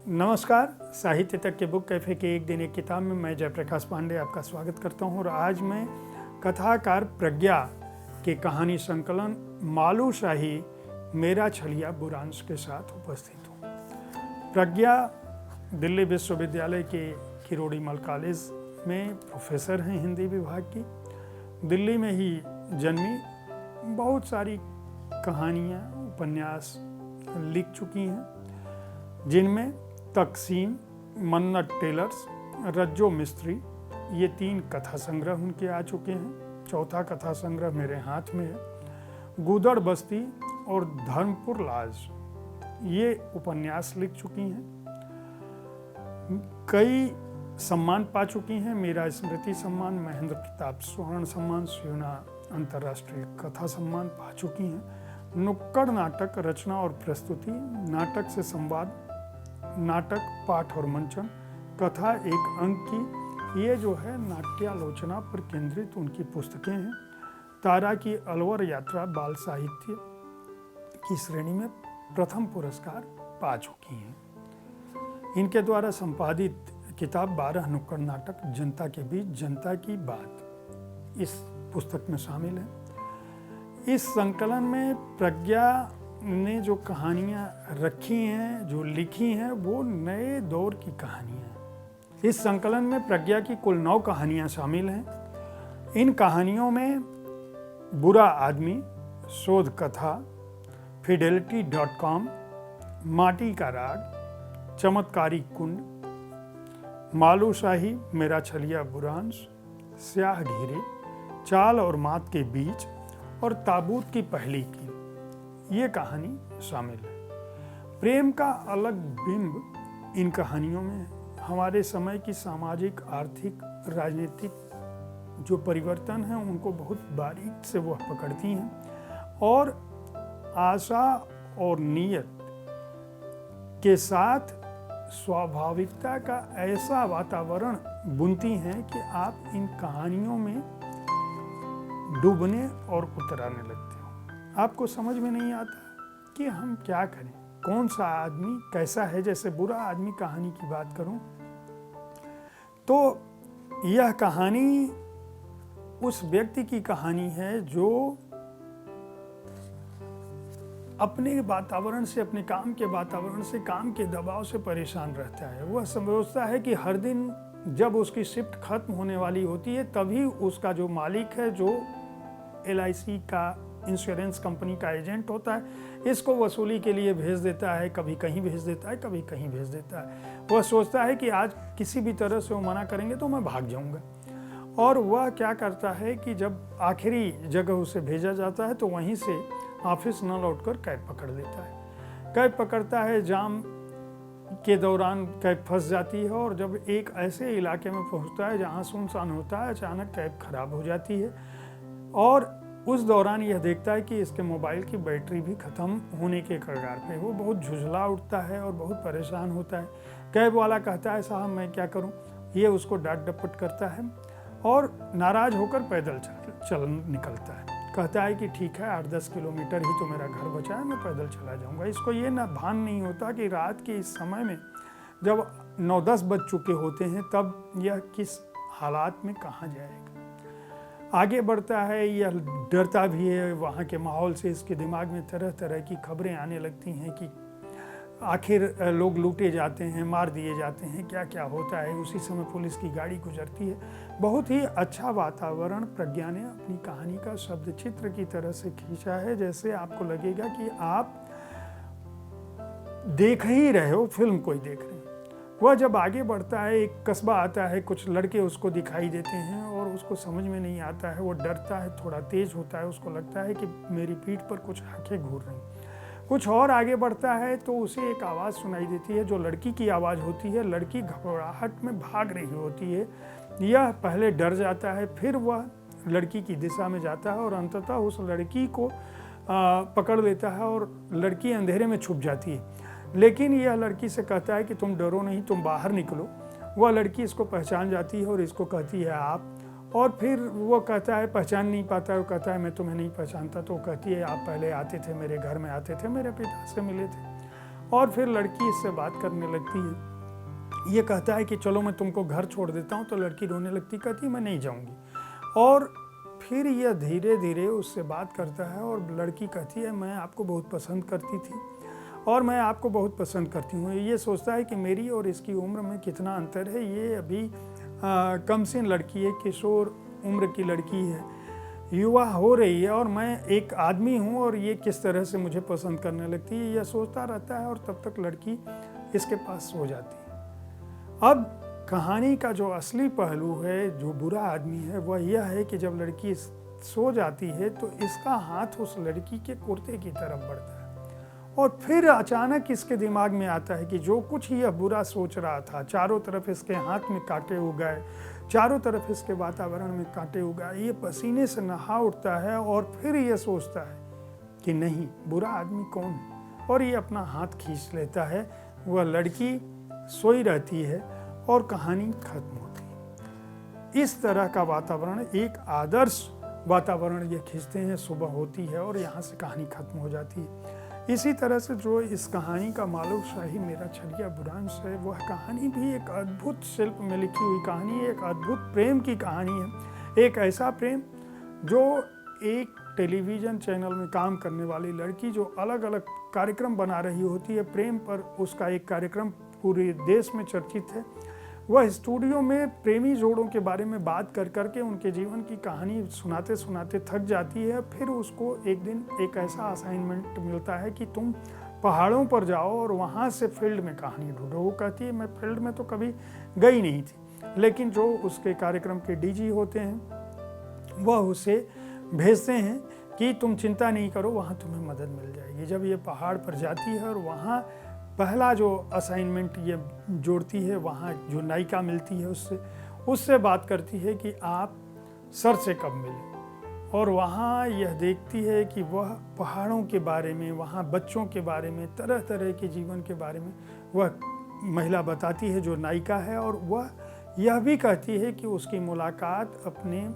नमस्कार। साहित्य तक के बुक कैफ़े के एक दिन एक किताब में मैं जयप्रकाश पांडे आपका स्वागत करता हूं और आज मैं कथाकार प्रज्ञा के कहानी संकलन मालूशाही मेरा छलिया बुरांश के साथ उपस्थित हूं। प्रज्ञा दिल्ली विश्वविद्यालय के किरोड़ीमल कॉलेज में प्रोफेसर हैं हिंदी विभाग की। दिल्ली में ही जन्मी, बहुत सारी कहानियाँ उपन्यास लिख चुकी हैं, जिनमें तकसीम, मन्नत टेलर्स, रज्जो मिस्त्री, ये 3 कथा संग्रह उनके आ चुके हैं। चौथा कथा संग्रह मेरे हाथ में है। गुदड़ बस्ती और धर्मपुर लाज, ये उपन्यास लिख चुकी हैं। कई सम्मान पा चुकी हैं। मेरा स्मृति सम्मान, महेंद्र प्रताप स्वर्ण सम्मान, स्योना अंतर्राष्ट्रीय कथा सम्मान पा चुकी हैं। नुक्कड़ नाटक रचना और प्रस्तुति, नाटक से संवाद, नाटक पाठ और मंचन, कथा 1 अंक की, ये जो है नाट्यालोचना पर केंद्रित उनकी पुस्तकें हैं। तारा की अलवर यात्रा बाल साहित्य की श्रेणी में प्रथम पुरस्कार पा चुकी हैं। इनके द्वारा संपादित किताब 12 नुक्कड़ नाटक जनता के बीच जनता की बात इस पुस्तक में शामिल है। इस संकलन में प्रज्ञा ने जो कहानियाँ रखी हैं, जो लिखी हैं, वो नए दौर की कहानियाँ हैं। इस संकलन में प्रज्ञा की कुल 9 कहानियाँ शामिल हैं। इन कहानियों में बुरा आदमी, शोध कथा, fidelity.com, माटी का राग, चमत्कारी कुंड, मालूशाही मेरा छलिया बुरांश, स्याह घिरे, चाल और मात के बीच और ताबूत की पहली की, ये कहानी शामिल है। प्रेम का अलग बिंब इन कहानियों में हमारे समय की सामाजिक, आर्थिक, राजनीतिक जो परिवर्तन हैं उनको बहुत बारीक से वह पकड़ती हैं और आशा और नियत के साथ स्वाभाविकता का ऐसा वातावरण बुनती हैं कि आप इन कहानियों में डूबने और उतराने लगते हो। आपको समझ में नहीं आता कि हम क्या करें, कौन सा आदमी कैसा है। जैसे बुरा आदमी कहानी की बात करूं तो यह कहानी उस व्यक्ति की कहानी है जो अपने वातावरण से, अपने काम के वातावरण से, काम के दबाव से परेशान रहता है। वह समझता है कि हर दिन जब उसकी शिफ्ट खत्म होने वाली होती है तभी उसका जो मालिक है, जो LIC का इंश्योरेंस कंपनी का एजेंट होता है, इसको वसूली के लिए भेज देता है। कभी कहीं भेज देता है, कभी कहीं भेज देता है। वह सोचता है कि आज किसी भी तरह से वो मना करेंगे तो मैं भाग जाऊंगा। और वह क्या करता है कि जब आखिरी जगह उसे भेजा जाता है तो वहीं से ऑफिस न लौटकर कैब पकड़ लेता है। कैब पकड़ता है, जाम के दौरान कैब फंस जाती है और जब एक ऐसे इलाके में पहुंचता है जहां सुनसान होता है, अचानक कैब खराब हो जाती है और उस दौरान यह देखता है कि इसके मोबाइल की बैटरी भी ख़त्म होने के कगार पे। वो बहुत झुंझला उठता है और बहुत परेशान होता है। कैब वाला कहता है, साहब मैं क्या करूं। ये उसको डांट डपट करता है और नाराज़ होकर पैदल चल निकलता है। कहता है कि ठीक है, 8-10 किलोमीटर ही तो मेरा घर बचा है, मैं पैदल चला जाऊंगा। इसको ये ना भान नहीं होता कि रात के इस समय में जब 9-10 बज चुके होते हैं तब यह किस हालात में कहाँ जाएगा। आगे बढ़ता है, यह डरता भी है वहाँ के माहौल से। इसके दिमाग में तरह तरह की खबरें आने लगती हैं कि आखिर लोग लूटे जाते हैं, मार दिए जाते हैं, क्या क्या होता है। उसी समय पुलिस की गाड़ी गुजरती है। बहुत ही अच्छा वातावरण प्रज्ञा ने अपनी कहानी का शब्द चित्र की तरह से खींचा है, जैसे आपको लगेगा कि आप देख ही रहे हो, फिल्म कोई देख रहे हैं। वह जब आगे बढ़ता है, एक कस्बा आता है, कुछ लड़के उसको दिखाई देते हैं और उसको समझ में नहीं आता है। वो डरता है, थोड़ा तेज होता है, उसको लगता है कि मेरी पीठ पर कुछ आंखें घूर रही। कुछ और आगे बढ़ता है तो उसे एक आवाज़ सुनाई देती है जो लड़की की आवाज़ होती है। लड़की घबराहट में भाग रही होती है। यह पहले डर जाता है, फिर वह लड़की की दिशा में जाता है और अंततः उस लड़की को पकड़ लेता है और लड़की अंधेरे में छुप जाती है। लेकिन यह लड़की से कहता है कि तुम डरो नहीं, तुम बाहर निकलो। वह लड़की इसको पहचान जाती है और इसको कहती है आप। और फिर वो कहता है, पहचान नहीं पाता है, वो कहता है मैं तुम्हें नहीं पहचानता। तो वो कहती है आप पहले आते थे, मेरे घर में आते थे, मेरे पिता से मिले थे। और फिर लड़की इससे बात करने लगती है। ये कहता है कि चलो मैं तुमको घर छोड़ देता हूँ, तो लड़की रोने लगती, कहती मैं नहीं जाऊँगी। और फिर यह धीरे धीरे उससे बात करता है और लड़की कहती है मैं आपको बहुत पसंद करती थी और मैं आपको बहुत पसंद करती हूँ। ये सोचता है कि मेरी और इसकी उम्र में कितना अंतर है, ये अभी कमसिन लड़की है, किशोर उम्र की लड़की है, युवा हो रही है, और मैं एक आदमी हूँ और ये किस तरह से मुझे पसंद करने लगती है। यह सोचता रहता है और तब तक लड़की इसके पास सो जाती है। अब कहानी का जो असली पहलू है, जो बुरा आदमी है, वह यह है कि जब लड़की सो जाती है तो इसका हाथ उस लड़की के कुर्ते की तरफ बढ़ता है और फिर अचानक इसके दिमाग में आता है कि जो कुछ यह बुरा सोच रहा था, चारों तरफ इसके हाथ में कांटे उगाए, चारों तरफ इसके वातावरण में कांटे उगाए, ये पसीने से नहा उठता है और फिर यह सोचता है कि नहीं, बुरा आदमी कौन है, और ये अपना हाथ खींच लेता है। वह लड़की सोई रहती है और कहानी खत्म होती है। इस तरह का वातावरण, एक आदर्श वातावरण ये खींचते हैं, सुबह होती है और यहाँ से कहानी खत्म हो जाती है। इसी तरह से जो इस कहानी का मालूक शाही मेरा छलिया बुरांश है, वह कहानी भी एक अद्भुत शिल्प में लिखी हुई कहानी है, एक अद्भुत प्रेम की कहानी है। एक ऐसा प्रेम जो एक टेलीविज़न चैनल में काम करने वाली लड़की जो अलग अलग कार्यक्रम बना रही होती है प्रेम पर, उसका एक कार्यक्रम पूरे देश में चर्चित है। वह स्टूडियो में प्रेमी जोड़ों के बारे में बात कर करके उनके जीवन की कहानी सुनाते सुनाते थक जाती है। फिर उसको एक दिन एक ऐसा असाइनमेंट मिलता है कि तुम पहाड़ों पर जाओ और वहाँ से फील्ड में कहानी ढूंढो। वो कहती है मैं फील्ड में तो कभी गई नहीं थी, लेकिन जो उसके कार्यक्रम के डीजी होते हैं वह उसे भेजते हैं कि तुम चिंता नहीं करो, वहाँ तुम्हें मदद मिल जाएगी। जब ये पहाड़ पर जाती है और वहाँ पहला जो असाइनमेंट ये जोड़ती है, वहाँ जो नायिका मिलती है उससे बात करती है कि आप सर से कब मिले, और वहाँ यह देखती है कि वह पहाड़ों के बारे में, वहाँ बच्चों के बारे में, तरह तरह के जीवन के बारे में वह महिला बताती है जो नायिका है। और वह यह भी कहती है कि उसकी मुलाकात अपने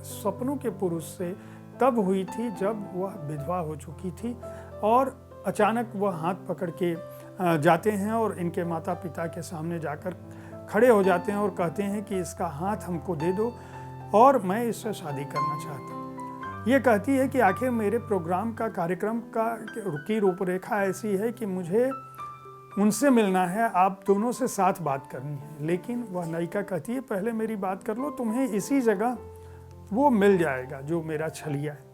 सपनों के पुरुष से तब हुई थी जब वह विधवा हो चुकी थी, और अचानक वह हाथ पकड़ के जाते हैं और इनके माता पिता के सामने जाकर खड़े हो जाते हैं और कहते हैं कि इसका हाथ हमको दे दो और मैं इससे शादी करना चाहता हूँ। ये कहती है कि आखिर मेरे प्रोग्राम का, कार्यक्रम की रूपरेखा ऐसी है कि मुझे उनसे मिलना है, आप दोनों से साथ बात करनी है। लेकिन वह नायिका कहती है पहले मेरी बात कर लो, तुम्हें इसी जगह वो मिल जाएगा जो मेरा छलिया है।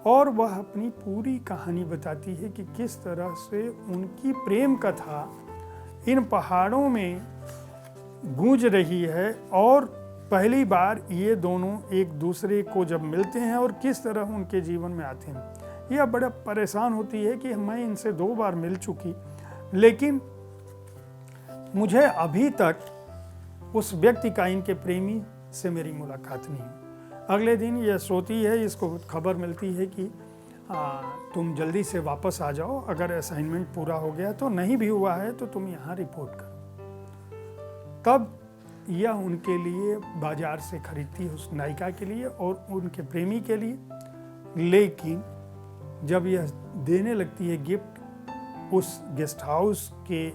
और वह अपनी पूरी कहानी बताती है कि किस तरह से उनकी प्रेम कथा इन पहाड़ों में गूंज रही है और पहली बार ये दोनों एक दूसरे को जब मिलते हैं और किस तरह उनके जीवन में आते हैं। यह बड़ा परेशान होती है कि मैं इनसे 2 बार मिल चुकी, लेकिन मुझे अभी तक उस व्यक्ति का, इनके प्रेमी से मेरी मुलाकात नहीं हुई। अगले दिन यह सोती है, इसको खबर मिलती है कि तुम जल्दी से वापस आ जाओ, अगर असाइनमेंट पूरा हो गया तो, नहीं भी हुआ है तो तुम यहाँ रिपोर्ट करो। तब यह उनके लिए बाजार से खरीदती है, उस नायिका के लिए और उनके प्रेमी के लिए। लेकिन जब यह देने लगती है गिफ्ट उस गेस्ट हाउस के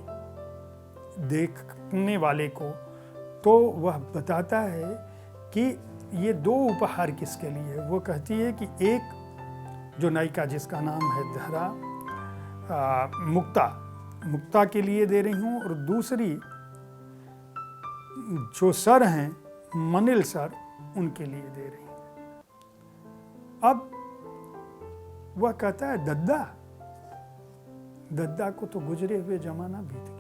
देखने वाले को, तो वह बताता है कि ये 2 उपहार किसके लिए है। वो कहती है कि एक जो नायिका जिसका नाम है धरा, मुक्ता के लिए दे रही हूँ, और दूसरी जो सर हैं मनिल सर, उनके लिए दे रही हूँ। अब वह कहता है दद्दा को तो गुजरे हुए जमाना बीत गया।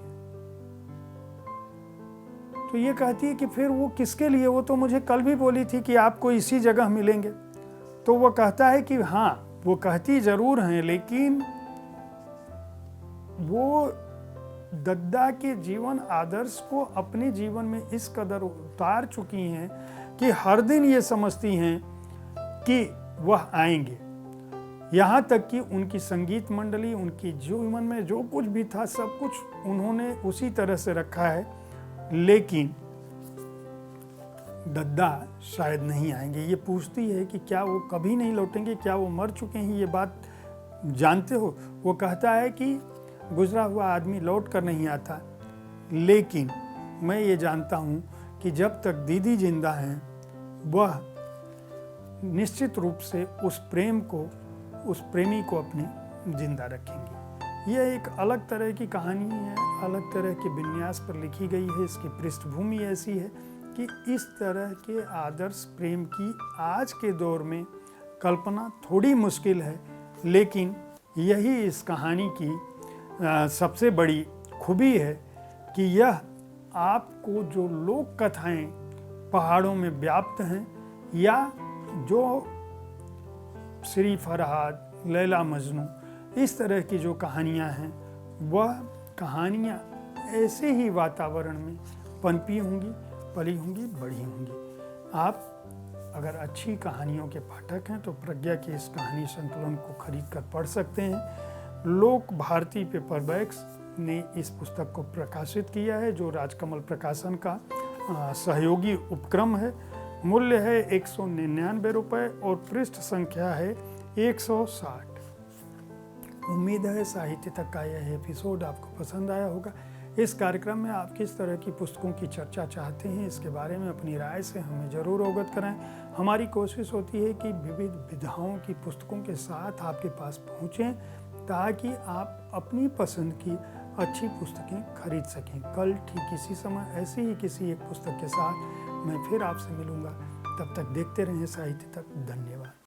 तो ये कहती है कि फिर वो किसके लिए, वो तो मुझे कल भी बोली थी कि आपको इसी जगह मिलेंगे। तो वो कहता है कि हाँ, वो कहती जरूर हैं, लेकिन वो दद्दा के जीवन आदर्श को अपने जीवन में इस कदर उतार चुकी हैं कि हर दिन ये समझती हैं कि वह आएंगे। यहाँ तक कि उनकी संगीत मंडली, उनकी जीवन में जो कुछ भी था सब कुछ उन्होंने उसी तरह से रखा है, लेकिन दद्दा शायद नहीं आएंगे। ये पूछती है कि क्या वो कभी नहीं लौटेंगे, क्या वो मर चुके हैं, ये बात जानते हो? वो कहता है कि गुजरा हुआ आदमी लौट कर नहीं आता, लेकिन मैं ये जानता हूँ कि जब तक दीदी जिंदा हैं वह निश्चित रूप से उस प्रेम को, उस प्रेमी को अपने जिंदा रखेंगी। यह एक अलग तरह की कहानी है, अलग तरह के विन्यास पर लिखी गई है। इसकी पृष्ठभूमि ऐसी है कि इस तरह के आदर्श प्रेम की आज के दौर में कल्पना थोड़ी मुश्किल है, लेकिन यही इस कहानी की सबसे बड़ी खूबी है कि यह आपको जो लोक कथाएं पहाड़ों में व्याप्त हैं या जो श्री फरहाद, लैला मजनू, इस तरह की जो कहानियां हैं, वह कहानियां ऐसे ही वातावरण में पनपी होंगी, पली होंगी, बढ़ी होंगी। आप अगर अच्छी कहानियों के पाठक हैं तो प्रज्ञा के इस कहानी संकलन को खरीद कर पढ़ सकते हैं। लोक भारती पेपरबैक्स ने इस पुस्तक को प्रकाशित किया है, जो राजकमल प्रकाशन का सहयोगी उपक्रम है। मूल्य है 199 रुपये और पृष्ठ संख्या है 160। उम्मीद है साहित्य तक का यह एपिसोड आपको पसंद आया होगा। इस कार्यक्रम में आप किस तरह की पुस्तकों की चर्चा चाहते हैं, इसके बारे में अपनी राय से हमें ज़रूर अवगत कराएं। हमारी कोशिश होती है कि विविध विधाओं की पुस्तकों के साथ आपके पास पहुँचें, ताकि आप अपनी पसंद की अच्छी पुस्तकें खरीद सकें। कल ठीक इसी समय ऐसी ही किसी एक पुस्तक के साथ मैं फिर आपसे मिलूँगा। तब तक देखते रहें साहित्य तक। धन्यवाद।